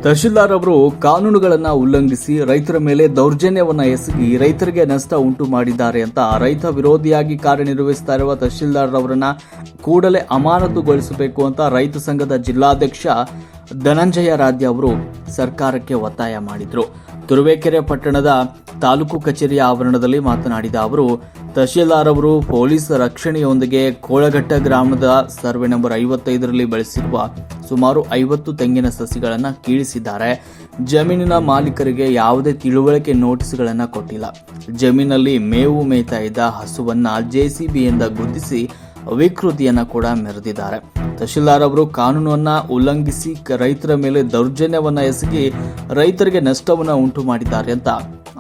ತಹಶೀಲ್ದಾರ್ ಅವರು ಕಾನೂನುಗಳನ್ನು ಉಲ್ಲಂಘಿಸಿ ರೈತರ ಮೇಲೆ ದೌರ್ಜನ್ಯವನ್ನು ಎಸಗಿ ರೈತರಿಗೆ ನಷ್ಟ ಉಂಟು ಮಾಡಿದ್ದಾರೆ ಅಂತ ರೈತ ವಿರೋಧಿಯಾಗಿ ಕಾರ್ಯನಿರ್ವಹಿಸ್ತಾ ಇರುವ ತಹಶೀಲ್ದಾರ್ ಅವರನ್ನ ಕೂಡಲೇ ಅಮಾನತುಗೊಳಿಸಬೇಕು ಅಂತ ರೈತ ಸಂಘದ ಜಿಲ್ಲಾಧ್ಯಕ್ಷ ಧನಂಜಯ ರಾಧ್ಯ ಅವರು ಸರ್ಕಾರಕ್ಕೆ ಒತ್ತಾಯ ಮಾಡಿದರು. ತುರುವೇಕೆರೆ ಪಟ್ಟಣದ ತಾಲೂಕು ಕಚೇರಿಯ ಆವರಣದಲ್ಲಿ ಮಾತನಾಡಿದ ಅವರು, ತಹಶೀಲ್ದಾರ್ ಅವರು ಪೊಲೀಸ್ ರಕ್ಷಣೆಯೊಂದಿಗೆ ಕೋಳಘಟ್ಟ ಗ್ರಾಮದ ಸರ್ವೆ ನಂಬರ್ 55ರಲ್ಲಿ ಬೆಳೆಸಿರುವ ಸುಮಾರು 50 ತೆಂಗಿನ ಸಸಿಗಳನ್ನು ಕೀಳಿಸಿದ್ದಾರೆ. ಜಮೀನಿನ ಮಾಲೀಕರಿಗೆ ಯಾವುದೇ ತಿಳುವಳಿಕೆ ನೋಟಿಸ್ಗಳನ್ನು ಕೊಟ್ಟಿಲ್ಲ. ಜಮೀನಲ್ಲಿ ಮೇವು ಮೇಯ್ತಾ ಇದ್ದ ಹಸುವನ್ನ ಜೆಸಿಬಿಯಿಂದ ಗುದ್ದಿಸಿ ವಿಕೃತಿಯನ್ನ ಕೂಡ ಮೆರೆದಿದ್ದಾರೆ. ತಹಶೀಲ್ದಾರ್ ಅವರು ಕಾನೂನನ್ನ ಉಲ್ಲಂಘಿಸಿ ರೈತರ ಮೇಲೆ ದೌರ್ಜನ್ಯವನ್ನ ಎಸಗಿ ರೈತರಿಗೆ ನಷ್ಟವನ್ನ ಉಂಟು ಮಾಡಿದ್ದಾರೆ ಅಂತ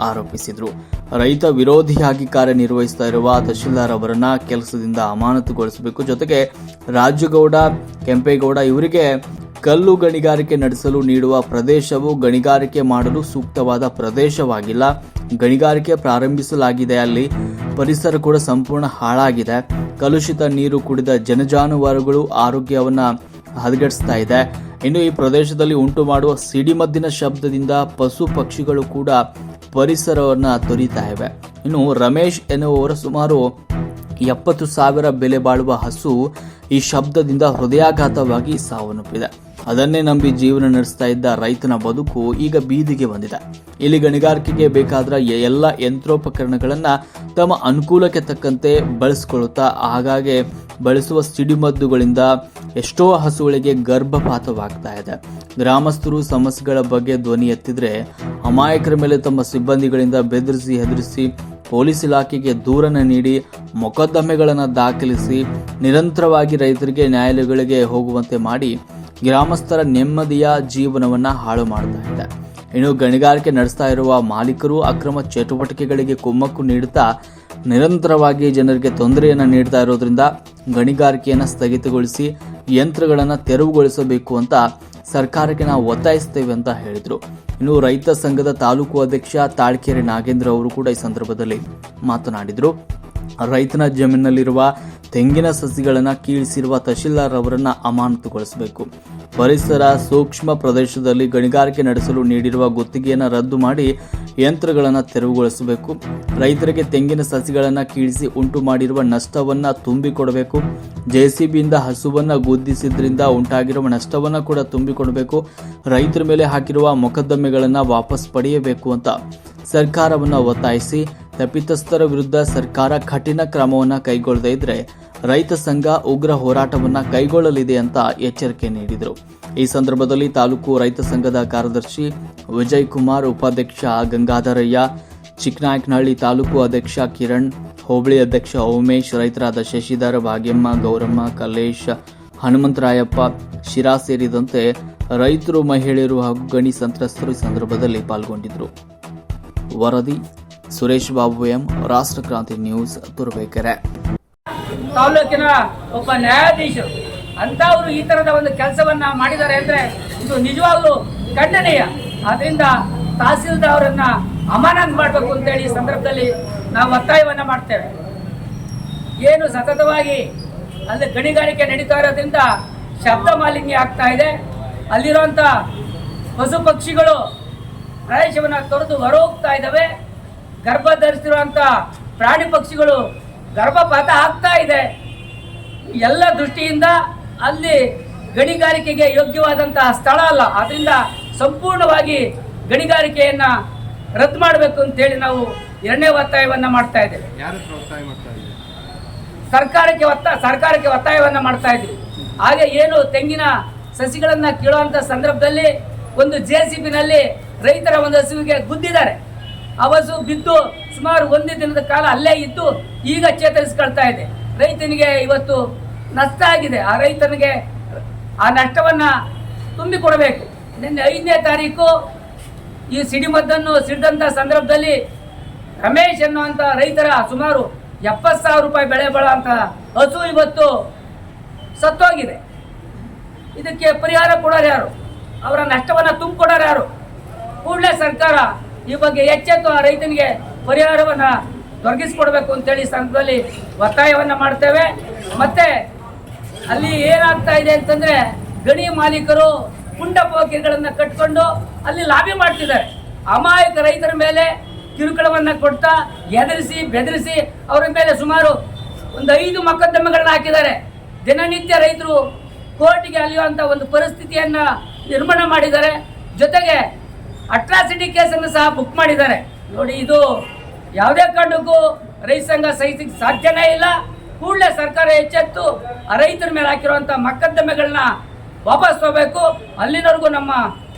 ಆರೋಪಿಸಿದರು. ರೈತ ವಿರೋಧಿಯಾಗಿ ಕಾರ್ಯನಿರ್ವಹಿಸ್ತಾ ಇರುವ ತಹಶೀಲ್ದಾರ್ ಅವರನ್ನ ಕೆಲಸದಿಂದ ಅಮಾನತುಗೊಳಿಸಬೇಕು. ಜೊತೆಗೆ ರಾಜುಗೌಡ, ಕೆಂಪೇಗೌಡ ಇವರಿಗೆ ಕಲ್ಲು ಗಣಿಗಾರಿಕೆ ನಡೆಸಲು ನೀಡುವ ಪ್ರದೇಶವು ಗಣಿಗಾರಿಕೆ ಮಾಡಲು ಸೂಕ್ತವಾದ ಪ್ರದೇಶವಾಗಿಲ್ಲ. ಗಣಿಗಾರಿಕೆ ಪ್ರಾರಂಭಿಸಲಾಗಿದೆ, ಅಲ್ಲಿ ಪರಿಸರ ಕೂಡ ಸಂಪೂರ್ಣ ಹಾಳಾಗಿದೆ. ಕಲುಷಿತ ನೀರು ಕುಡಿದ ಜನಜಾನುವಾರುಗಳು ಆರೋಗ್ಯವನ್ನ ಹದಗೆಡಿಸ್ತಾ ಇದೆ. ಇನ್ನು ಈ ಪ್ರದೇಶದಲ್ಲಿ ಉಂಟು ಮಾಡುವ ಸಿಡಿಮದ್ದಿನ ಶಬ್ದದಿಂದ ಪಶು ಪಕ್ಷಿಗಳು ಕೂಡ ಪರಿಸರವನ್ನ ತೊರೀತಾ ಇವೆ. ಇನ್ನು ರಮೇಶ್ ಎನ್ನುವವರ ಸುಮಾರು 70,000 ಬೆಲೆ ಬಾಳುವ ಹಸು ಈ ಶಬ್ದದಿಂದ ಹೃದಯಾಘಾತವಾಗಿ ಸಾವನ್ನಪ್ಪಿದೆ. ಅದನ್ನೇ ನಂಬಿ ಜೀವನ ನಡೆಸ್ತಾ ಇದ್ದ ರೈತನ ಬದುಕು ಈಗ ಬೀದಿಗೆ ಬಂದಿದೆ. ಇಲ್ಲಿ ಗಣಿಗಾರಿಕೆಗೆ ಬೇಕಾದ ಎಲ್ಲ ಯಂತ್ರೋಪಕರಣಗಳನ್ನ ತಮ್ಮ ಅನುಕೂಲಕ್ಕೆ ತಕ್ಕಂತೆ ಬಳಸಿಕೊಳ್ಳುತ್ತಾ ಆಗಾಗ್ಗೆ ಬಳಸುವ ಸಿಡಿಮದ್ದುಗಳಿಂದ ಎಷ್ಟೋ ಹಸುಗಳಿಗೆ ಗರ್ಭಪಾತವಾಗ್ತಾ ಇದೆ. ಗ್ರಾಮಸ್ಥರು ಸಮಸ್ಯೆಗಳ ಬಗ್ಗೆ ಧ್ವನಿ ಎತ್ತಿದ್ರೆ ಅಮಾಯಕರ ಮೇಲೆ ತಮ್ಮ ಸಿಬ್ಬಂದಿಗಳಿಂದ ಬೆದರಿಸಿ ಹೆದರಿಸಿ ಪೊಲೀಸ್ ಇಲಾಖೆಗೆ ದೂರನ್ನು ನೀಡಿ ಮೊಕದ್ದಮೆಗಳನ್ನು ದಾಖಲಿಸಿ ನಿರಂತರವಾಗಿ ರೈತರಿಗೆ ನ್ಯಾಯಾಲಯಗಳಿಗೆ ಹೋಗುವಂತೆ ಮಾಡಿ ಗ್ರಾಮಸ್ಥರ ನೆಮ್ಮದಿಯ ಜೀವನವನ್ನ ಹಾಳು ಮಾಡ್ತಾ ಇದೆ. ಇನ್ನು ಗಣಿಗಾರಿಕೆ ನಡೆಸ್ತಾ ಇರುವ ಮಾಲೀಕರು ಅಕ್ರಮ ಚಟುವಟಿಕೆಗಳಿಗೆ ಕುಮ್ಮಕ್ಕು ನೀಡುತ್ತಾ ನಿರಂತರವಾಗಿ ಜನರಿಗೆ ತೊಂದರೆಯನ್ನು ನೀಡ್ತಾ ಇರೋದ್ರಿಂದ ಗಣಿಗಾರಿಕೆಯನ್ನು ಸ್ಥಗಿತಗೊಳಿಸಿ ಯಂತ್ರಗಳನ್ನು ತೆರವುಗೊಳಿಸಬೇಕು ಅಂತ ಸರ್ಕಾರಕ್ಕೆ ನಾವು ಒತ್ತಾಯಿಸ್ತೇವೆ ಅಂತ ಹೇಳಿದರು. ಇನ್ನು ರೈತ ಸಂಘದ ತಾಲೂಕು ಅಧ್ಯಕ್ಷ ತಾಳ್ಕೆರೆ ನಾಗೇಂದ್ರ ಅವರು ಕೂಡ ಈ ಸಂದರ್ಭದಲ್ಲಿ ಮಾತನಾಡಿದರು. ರೈತನ ಜಮೀನಿನಲ್ಲಿರುವ ತೆಂಗಿನ ಸಸಿಗಳನ್ನು ಕೀಳಿಸಿರುವ ತಹಶೀಲ್ದಾರ್ ಅವರನ್ನ ಅಮಾನತುಗೊಳಿಸಬೇಕು. ಪರಿಸರ ಸೂಕ್ಷ್ಮ ಪ್ರದೇಶದಲ್ಲಿ ಗಣಿಗಾರಿಕೆ ನಡೆಸಲು ನೀಡಿರುವ ಗುತ್ತಿಗೆಯನ್ನು ರದ್ದು ಮಾಡಿ ಯಂತ್ರಗಳನ್ನು ತೆರವುಗೊಳಿಸಬೇಕು. ರೈತರಿಗೆ ತೆಂಗಿನ ಸಸಿಗಳನ್ನು ಕೀಳಿಸಿ ಉಂಟು ಮಾಡಿರುವ ನಷ್ಟವನ್ನ ತುಂಬಿಕೊಡಬೇಕು. ಜೆಸಿಬಿಯಿಂದ ಹಸುವನ್ನ ಗುದ್ದಿಸಿದ್ರಿಂದ ಉಂಟಾಗಿರುವ ನಷ್ಟವನ್ನ ಕೂಡ ತುಂಬಿಕೊಡಬೇಕು. ರೈತರ ಮೇಲೆ ಹಾಕಿರುವ ಮೊಕದ್ದಮೆಗಳನ್ನು ವಾಪಸ್ ಪಡೆಯಬೇಕು ಅಂತ ಸರ್ಕಾರವನ್ನು ಒತ್ತಾಯಿಸಿ ತಪ್ಪಿತಸ್ಥರ ವಿರುದ್ಧ ಸರ್ಕಾರ ಕಠಿಣ ಕ್ರಮವನ್ನು ಕೈಗೊಳ್ಳದೇ ಇದ್ರೆ ರೈತ ಸಂಘ ಉಗ್ರ ಹೋರಾಟವನ್ನ ಕೈಗೊಳ್ಳಲಿದೆ ಅಂತ ಎಚ್ಚರಿಕೆ ನೀಡಿದರು. ಈ ಸಂದರ್ಭದಲ್ಲಿ ತಾಲೂಕು ರೈತ ಸಂಘದ ಕಾರ್ಯದರ್ಶಿ ವಿಜಯ್ ಕುಮಾರ್, ಉಪಾಧ್ಯಕ್ಷ ಗಂಗಾಧರಯ್ಯ, ಚಿಕ್ಕನಾಯಕನಹಳ್ಳಿ ತಾಲೂಕು ಅಧ್ಯಕ್ಷ ಕಿರಣ್, ಹೋಬಳಿ ಅಧ್ಯಕ್ಷ ಉಮೇಶ್, ರೈತರಾದ ಶಶಿಧರ್, ಭಾಗ್ಯಮ್ಮ, ಗೌರಮ್ಮ, ಕಲ್ಲೇಶ್, ಹನುಮಂತರಾಯಪ್ಪ, ಶಿರಾ ಸೇರಿದಂತೆ ರೈತರು, ಮಹಿಳೆಯರು ಹಾಗೂ ಗಣಿ ಸಂತ್ರಸ್ತರು ಈ ಸಂದರ್ಭದಲ್ಲಿ ಪಾಲ್ಗೊಂಡಿದ್ದರು. ವರದಿ ಸುರೇಶ್ ಬಾಬು ಎಂ, ರಾಷ್ಟ್ರಕ್ರಾಂತಿ ನ್ಯೂಸ್, ತುರುವೇಕೆರೆ. ತಾಲೂಕಿನ ಒಬ್ಬ ನ್ಯಾಯಾಧೀಶರು ಅಂತವರು ಈ ತರದ ಒಂದು ಕೆಲಸವನ್ನ ಮಾಡಿದ್ದಾರೆ ಅಂದ್ರೆ ಇದು ನಿಜವಾಗ್ಲೂ ಖಂಡನೀಯ. ಆದ್ರಿಂದ ತಹಸೀಲ್ದಾರ್ ಅವರನ್ನ ಅಮಾನತು ಮಾಡಬೇಕು ಅಂತೇಳಿ ಈ ಸಂದರ್ಭದಲ್ಲಿ ನಾವು ಒತ್ತಾಯವನ್ನ ಮಾಡ್ತೇವೆ. ಏನು ಸತತವಾಗಿ ಅಲ್ಲಿ ಗಣಿಗಾರಿಕೆ ನಡೀತಾ ಇರೋದ್ರಿಂದ ಶಬ್ದ ಮಾಲಿನ್ಯ ಆಗ್ತಾ ಇದೆ. ಅಲ್ಲಿರುವಂತ ಪಶು ಪಕ್ಷಿಗಳು ಪ್ರದೇಶವನ್ನ ತೊರೆದು ಹೊರ ಹೋಗ್ತಾ ಇದ್ದಾವೆ. ಗರ್ಭ ಧರಿಸಿರುವಂತ ಪ್ರಾಣಿ ಪಕ್ಷಿಗಳು ಗರ್ಭಪಾತ ಆಗ್ತಾ ಇದೆ. ಎಲ್ಲ ದೃಷ್ಟಿಯಿಂದ ಅಲ್ಲಿ ಗಣಿಗಾರಿಕೆಗೆ ಯೋಗ್ಯವಾದಂತಹ ಸ್ಥಳ ಅಲ್ಲ. ಆದ್ರಿಂದ ಸಂಪೂರ್ಣವಾಗಿ ಗಣಿಗಾರಿಕೆಯನ್ನ ರದ್ದು ಮಾಡಬೇಕು ಅಂತೇಳಿ ನಾವು ಎರಡನೇ ಒತ್ತಾಯವನ್ನ ಮಾಡ್ತಾ ಇದ್ದೇವೆ. ಸರ್ಕಾರಕ್ಕೆ ಒತ್ತಾಯವನ್ನ ಮಾಡ್ತಾ ಇದ್ವಿ. ಹಾಗೆ ಏನು ತೆಂಗಿನ ಸಸಿಗಳನ್ನ ಕೀಳುವಂತ ಸಂದರ್ಭದಲ್ಲಿ ಒಂದು ಜೆಸಿಬಿನಲ್ಲಿ ರೈತರ ಒಂದು ಹಸುವಿಗೆ ಗುದ್ದಿದ್ದಾರೆ. ಆ ಹಸು ಬಿದ್ದು ಸುಮಾರು 1 ದಿನದ ಕಾಲ ಅಲ್ಲೇ ಇದ್ದು ಈಗ ಚೇತರಿಸಿಕೊಳ್ತಾ ಇದೆ. ರೈತನಿಗೆ ಇವತ್ತು ನಷ್ಟ ಆಗಿದೆ. ಆ ರೈತನಿಗೆ ಆ ನಷ್ಟವನ್ನ ತುಂಬಿಕೊಡಬೇಕು. ನಿನ್ನೆ 5ನೇ ತಾರೀಕು ಈ ಸಿಡಿಮದ್ದನ್ನು ಸಿಡಿದಂಥ ಸಂದರ್ಭದಲ್ಲಿ ರಮೇಶ್ ಅನ್ನುವಂಥ ರೈತರ ಸುಮಾರು 70,000 ರೂಪಾಯಿ ಬೆಳೆ ಬಾಳುವಂಥ ಹಸು ಇವತ್ತು ಸತ್ತೋಗಿದೆ. ಇದಕ್ಕೆ ಪರಿಹಾರ ಕೊಡೋರು ಯಾರು? ಅವರ ನಷ್ಟವನ್ನು ತುಂಬಿಕೊಡೋರು ಯಾರು? ಕೂಡಲೇ ಸರ್ಕಾರ ಈ ಬಗ್ಗೆ ಎಚ್ಚೆತ್ತು ಆ ರೈತನಿಗೆ ಪರಿಹಾರವನ್ನು ದೊರಕಿಸಿಕೊಡ್ಬೇಕು ಅಂತೇಳಿ ಸಂದರ್ಭದಲ್ಲಿ ಒತ್ತಾಯವನ್ನ ಮಾಡ್ತೇವೆ. ಮತ್ತೆ ಅಲ್ಲಿ ಏನಾಗ್ತಾ ಇದೆ ಅಂತಂದ್ರೆ ಗಣಿ ಮಾಲೀಕರು ಪುಂಡ ಪೋಕಿಗಳನ್ನು ಕಟ್ಕೊಂಡು ಅಲ್ಲಿ ಲಾಬಿ ಮಾಡ್ತಿದ್ದಾರೆ. ಅಮಾಯಕ ರೈತರ ಮೇಲೆ ಕಿರುಕುಳವನ್ನು ಕೊಡ್ತಾ ಎದುರಿಸಿ ಬೆದರಿಸಿ ಅವರ ಮೇಲೆ ಸುಮಾರು ಒಂದು 5 ಮೊಕದ್ದಮೆಗಳನ್ನ ಹಾಕಿದ್ದಾರೆ. ದಿನನಿತ್ಯ ರೈತರು ಕೋರ್ಟಿಗೆ ಅಲಿಯುವಂಥ ಒಂದು ಪರಿಸ್ಥಿತಿಯನ್ನು ನಿರ್ಮಾಣ ಮಾಡಿದ್ದಾರೆ. ಜೊತೆಗೆ ಅಟ್ರಾಸಿಟಿ ಕೇಸನ್ನು ಸಹ ಬುಕ್ ಮಾಡಿದ್ದಾರೆ. ನೋಡಿ, ಇದು ಯಾವುದೇ ಕಾರಣಕ್ಕೂ ರೈತ ಸಂಘ ಸಹಿಸಲಿಕ್ಕೆ ಸಾಧ್ಯನೇ ಇಲ್ಲ. ಕೂಡಲೇ ಸರ್ಕಾರ ಎಚ್ಚೆತ್ತು ಆ ರೈತರ ಮೇಲೆ ಹಾಕಿರುವಂಥ ಮೊಕದ್ದಮೆಗಳನ್ನ ವಾಪಸ್ ತಗೋಬೇಕು. ಅಲ್ಲಿನವರೆಗೂ ನಮ್ಮ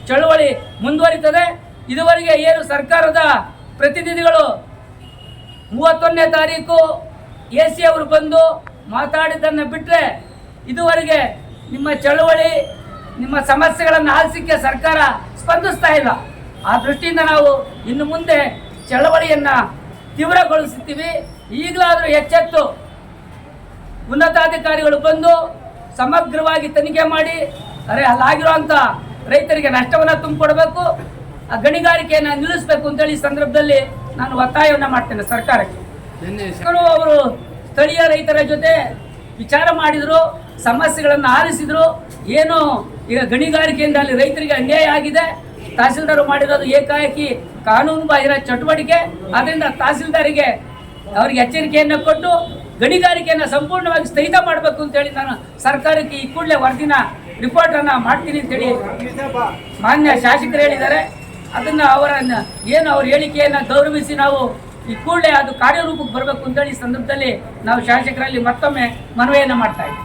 ಚಳವಳಿ ಮುಂದುವರಿತದೆ. ಇದುವರೆಗೆ ಏನು ಸರ್ಕಾರದ ಪ್ರತಿನಿಧಿಗಳು 31ನೇ ತಾರೀಕು AC ಅವರು ಬಂದು ಮಾತಾಡಿದ್ದನ್ನು ಬಿಟ್ಟರೆ ಇದುವರೆಗೆ ನಿಮ್ಮ ಚಳವಳಿ, ನಿಮ್ಮ ಸಮಸ್ಯೆಗಳನ್ನು ಆಲಿಸಲಿಕ್ಕೆ ಸರ್ಕಾರ ಸ್ಪಂದಿಸ್ತಾ ಇಲ್ಲ. ಆ ದೃಷ್ಟಿಯಿಂದ ನಾವು ಇನ್ನು ಮುಂದೆ ಚಳವಳಿಯನ್ನು ತೀವ್ರಗೊಳಿಸುತ್ತೀವಿ. ಈಗಲಾದರೂ ಎಚ್ಚೆತ್ತು ಉನ್ನತಾಧಿಕಾರಿಗಳು ಬಂದು ಸಮಗ್ರವಾಗಿ ತನಿಖೆ ಮಾಡಿ ಅಲ್ಲಾಗಿರುವಂಥ ರೈತರಿಗೆ ನಷ್ಟವನ್ನು ತುಂಬಿಕೊಡಬೇಕು, ಆ ಗಣಿಗಾರಿಕೆಯನ್ನು ನಿಲ್ಲಿಸಬೇಕು ಅಂತೇಳಿ ಈ ಸಂದರ್ಭದಲ್ಲಿ ನಾನು ಒತ್ತಾಯವನ್ನು ಮಾಡ್ತೇನೆ ಸರ್ಕಾರಕ್ಕೆ. ಅವರು ಸ್ಥಳೀಯ ರೈತರ ಜೊತೆ ವಿಚಾರ ಮಾಡಿದ್ರು, ಸಮಸ್ಯೆಗಳನ್ನು ಆಲಿಸಿದ್ರು. ಏನು ಈಗ ಗಣಿಗಾರಿಕೆಯಿಂದ ಅಲ್ಲಿ ರೈತರಿಗೆ ಅನ್ಯಾಯ ಆಗಿದೆ. ತಹಸೀಲ್ದಾರ್ ಮಾಡಿರೋದು ಏಕಾಏಕಿ ಕಾನೂನು ಬಾಹಿರ ಚಟುವಟಿಕೆ. ಆದ್ದರಿಂದ ತಹಸೀಲ್ದಾರಿಗೆ ಅವರಿಗೆ ಎಚ್ಚರಿಕೆಯನ್ನು ಕೊಟ್ಟು ಗಣಿಗಾರಿಕೆಯನ್ನು ಸಂಪೂರ್ಣವಾಗಿ ಸ್ಥಗಿತ ಮಾಡಬೇಕು ಅಂತೇಳಿ ನಾನು ಸರ್ಕಾರಕ್ಕೆ ಈ ಕೂಡಲೇ ವರದಿನ ರಿಪೋರ್ಟನ್ನು ಮಾಡ್ತೀನಿ ಅಂತೇಳಿ ಮಾನ್ಯ ಶಾಸಕರು ಹೇಳಿದ್ದಾರೆ. ಅದನ್ನು ಅವ್ರ ಹೇಳಿಕೆಯನ್ನು ಗೌರವಿಸಿ ನಾವು ಈ ಕೂಡಲೇ ಅದು ಕಾರ್ಯರೂಪಕ್ಕೆ ಬರಬೇಕು ಅಂತೇಳಿ ಈ ಸಂದರ್ಭದಲ್ಲಿ ನಾವು ಶಾಸಕರಲ್ಲಿ ಮತ್ತೊಮ್ಮೆ ಮನವಿಯನ್ನು ಮಾಡ್ತಾ ಇದ್ದೀವಿ.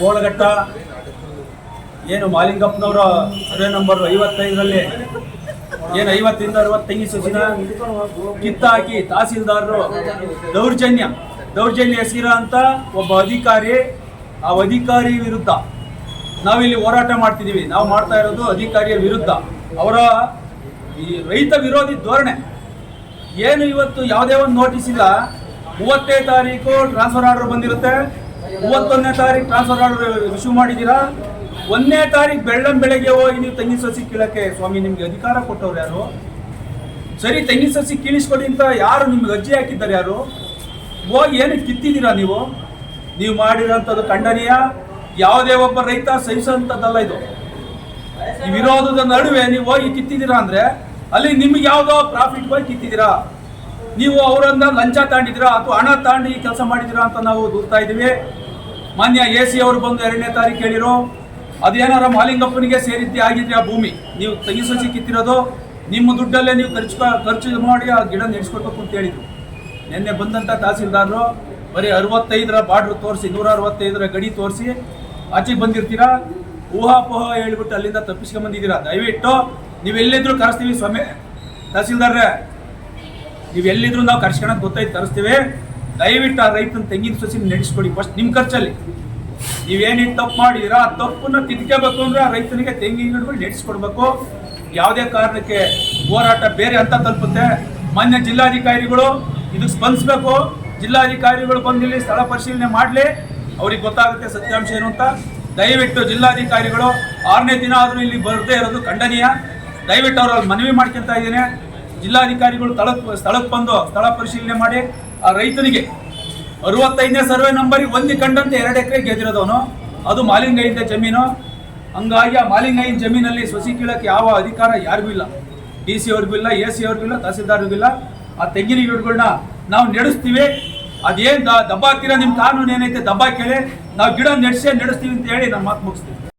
ಗೋಳಘಟ್ಟ ಏನು ಮಾಲಿಂಗಪ್ಪನವರ ಸರ್ವೆ ನಂಬರ್ 55ರಲ್ಲಿ ಏನು 50ರಿಂದ 60 ತೆಂಗಿನ ಸಸಿನ ಕಿತ್ತಾಕಿ ತಹಸೀಲ್ದಾರರು ದೌರ್ಜನ್ಯ ಎಸಗಿರೋ ಅಂತ ಒಬ್ಬ ಅಧಿಕಾರಿ, ಆ ಅಧಿಕಾರಿ ವಿರುದ್ಧ ನಾವಿಲ್ಲಿ ಹೋರಾಟ ಮಾಡ್ತಿದ್ದೀವಿ. ನಾವು ಮಾಡ್ತಾ ಇರೋದು ಅಧಿಕಾರಿಯ ವಿರುದ್ಧ. ಅವರ ಈ ರೈತ ವಿರೋಧಿ ಧೋರಣೆ ಏನು. ಇವತ್ತು ಯಾವುದೇ ಒಂದು ನೋಟಿಸ್ ಇಲ್ಲ. 30ನೇ ತಾರೀಕು ಟ್ರಾನ್ಸ್ಫರ್ ಆರ್ಡರ್ ಬಂದಿರುತ್ತೆ, 31ನೇ ತಾರೀಕು ಟ್ರಾನ್ಸ್ಫರ್ ಆರ್ಡರ್ ಇಶ್ಯೂ ಮಾಡಿದ್ದೀರಾ. 1ನೇ ತಾರೀಕು ಬೆಳಗ್ಗೆ ಹೋಗಿ ನೀವು ತೆಂಗಿನ ಸಸಿ ಕೀಳಕ್ಕೆ ಸ್ವಾಮಿ ನಿಮ್ಗೆ ಅಧಿಕಾರ ಕೊಟ್ಟವ್ರು ಯಾರು? ಸರಿ, ತೆಂಗಿನ ಸಸಿ ಕೀಳಿಸ್ಕೊಡಿ ಅಂತ ಯಾರು ನಿಮ್ಗೆ ಅರ್ಜಿ ಹಾಕಿದ್ದಾರೆ? ಯಾರು ಹೋಗಿ ಏನಕ್ಕೆ ಕಿತ್ತಿದ್ದೀರಾ? ನೀವು ಮಾಡಿರೋಂಥದ್ದು ಖಂಡನೀಯ. ಯಾವುದೇ ಒಬ್ಬ ರೈತ ಸಹಿಸುವಂಥದ್ದಲ್ಲ ಇದು. ಈ ವಿರೋಧದ ನಡುವೆ ನೀವು ಹೋಗಿ ಕಿತ್ತಿದ್ದೀರಾ ಅಂದ್ರೆ ಅಲ್ಲಿ ನಿಮ್ಗೆ ಯಾವುದೋ ಪ್ರಾಫಿಟ್ ಹೋಗಿ ಕಿತ್ತಿದ್ದೀರಾ. ನೀವು ಅವರನ್ನ ಲಂಚ ತಾಂಡಿದ್ದೀರಾ ಅಥವಾ ಹಣ ತಾಂಡಿ ಕೆಲಸ ಮಾಡಿದ್ದೀರಾ ಅಂತ ನಾವು ದೂರ್ತಾ ಇದ್ದೀವಿ. ಮಾನ್ಯ AC ಅವರು ಬಂದು 2ನೇ ತಾರೀಕು ಹೇಳಿರೋ ಅದೇನಾರ ಮಾಲಿಂಗಪ್ಪನಿಗೆ ಸೇರಿದ್ದೆ ಆಗಿದ್ರೆ ಆ ಭೂಮಿ ನೀವು ತೆಂಗಿನ ಸಸಿ ಕಿತ್ತಿರೋದು ನಿಮ್ಮ ದುಡ್ಡಲ್ಲೇ ನೀವು ಖರ್ಚು ಮಾಡಿ ಆ ಗಿಡ ನೆಡ್ಸ್ಕೊಡ್ಬೇಕು ಅಂತ ಹೇಳಿದ್ರು. ನಿನ್ನೆ ಬಂದಂಥ ತಹಸೀಲ್ದಾರರು ಬರೀ 65ರ ಬಾರ್ಡ್ರ್ ತೋರಿಸಿ 165ರ ಗಡಿ ತೋರಿಸಿ ಆಚೆಗೆ ಬಂದಿರ್ತೀರಾ. ಊಹಾಪೋಹ ಹೇಳ್ಬಿಟ್ಟು ಅಲ್ಲಿಂದ ತಪ್ಪಿಸ್ಕೊಂಬಂದಿದ್ದೀರಾ. ದಯವಿಟ್ಟು ನೀವೆಲ್ಲಿದ್ರು ಕರೆಸ್ತೀವಿ ಸ್ವಾಮಿ ತಹಸೀಲ್ದಾರ್ರೆ, ನೀವೆಲ್ಲಿದ್ರು ನಾವು ಕರ್ಸ್ಕೊಳಕ್ಕೆ ಗೊತ್ತಾಯ್ತು ಕರೆಸ್ತೀವಿ. ದಯವಿಟ್ಟು ಆ ರೈತನ ತೆಂಗಿನ ಸಸಿ ನಡೆಸ್ಕೊಡಿ ಫಸ್ಟ್ ನಿಮ್ಮ ಖರ್ಚಲ್ಲಿ. ನೀವೇನೇನು ತಪ್ಪು ಮಾಡಿದ್ದೀರಾ ಆ ತಪ್ಪನ್ನು ತಿದ್ಕೋಬೇಕು ಅಂದರೆ ಆ ರೈತನಿಗೆ ತೆಂಗಿನ ಗಿಡಗಳು ನಡೆಸ್ಕೊಡ್ಬೇಕು. ಯಾವುದೇ ಕಾರಣಕ್ಕೆ ಹೋರಾಟ ಬೇರೆ ಅಂತ ತಲುಪುತ್ತೆ. ಮಾನ್ಯ ಜಿಲ್ಲಾಧಿಕಾರಿಗಳು ಇದಕ್ಕೆ ಸ್ಪಂದಿಸಬೇಕು. ಜಿಲ್ಲಾಧಿಕಾರಿಗಳು ಬಂದಿಲ್ಲಿ ಸ್ಥಳ ಪರಿಶೀಲನೆ ಮಾಡಲಿ, ಅವ್ರಿಗೆ ಗೊತ್ತಾಗುತ್ತೆ ಸತ್ಯಾಂಶ ಏನು ಅಂತ. ದಯವಿಟ್ಟು ಜಿಲ್ಲಾಧಿಕಾರಿಗಳು 6ನೇ ದಿನ ಆದರೂ ಇಲ್ಲಿ ಬರದೇ ಇರೋದು ಖಂಡನೀಯ. ದಯವಿಟ್ಟು ಅವ್ರಲ್ಲಿ ಮನವಿ ಮಾಡ್ಕೊತಾ ಇದ್ದೀನಿ. ಜಿಲ್ಲಾಧಿಕಾರಿಗಳು ಸ್ಥಳಕ್ಕೆ ಬಂದು ಸ್ಥಳ ಪರಿಶೀಲನೆ ಮಾಡಿ ಆ ರೈತನಿಗೆ 65ನೇ ಸರ್ವೆ ನಂಬರಿಗೆ ಹೊಂದಿಕೊಂಡಂತೆ 2 ಎಕರೆ ಗೆದ್ದಿರೋದವನು, ಅದು ಮಾಲಿಂಗಯ್ಯನ ಜಮೀನು. ಹಂಗಾಗಿ ಆ ಮಾಲಿಂಗಯ್ಯನ ಜಮೀನಲ್ಲಿ ಸಸಿ ಕೀಳಕ್ಕೆ ಯಾವ ಅಧಿಕಾರ ಯಾರಿಗೂ ಇಲ್ಲ. DC ಅವ್ರಿಗೂ ಇಲ್ಲ, AC ಅವ್ರಿಗೂ ಇಲ್ಲ, ತಹಸೀಲ್ದಾರ್ಗೂ ಇಲ್ಲ. ಆ ತೆಂಗಿನ ಗಿಡಗಳನ್ನ ನಾವು ನಡೆಸ್ತೀವಿ. ಅದೇನು ದಬ್ಬಾಕ್ತೀರಾ, ನಿಮ್ಮ ಕಾನೂನು ಏನೈತೆ ದಬ್ಬಾಕೇಳಿ ನಾವು ಗಿಡ ನಡೆಸ್ತೀವಿ ಅಂತ ಹೇಳಿ ನಮ್ಮ ಮಾತು ಮುಗಿಸ್ತೀವಿ.